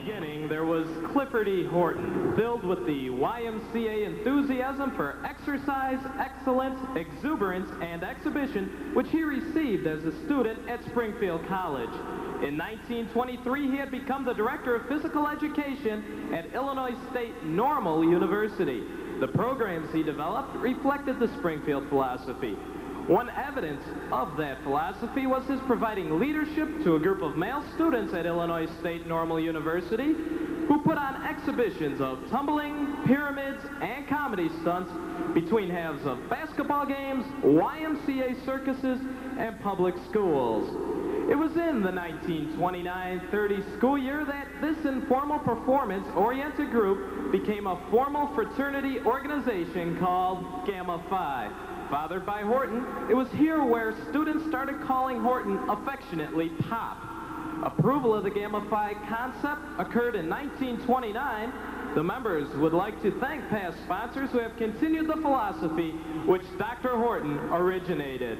beginning, there was Clifford E. Horton, filled with the YMCA enthusiasm for exercise, excellence, exuberance, and exhibition, which he received as a student at Springfield College. In 1923, he had become the director of physical education at Illinois State Normal University. The programs he developed reflected the Springfield philosophy. One evidence of that philosophy was his providing leadership to a group of male students at Illinois State Normal University who put on exhibitions of tumbling, pyramids, and comedy stunts between halves of basketball games, YMCA circuses, and public schools. It was in the 1929-30 school year that this informal performance-oriented group became a formal fraternity organization called Gamma Phi. Fathered by Horton, it was here where students started calling Horton affectionately Pop. Approval of the Gamma Phi concept occurred in 1929. The members would like to thank past sponsors who have continued the philosophy which Dr. Horton originated.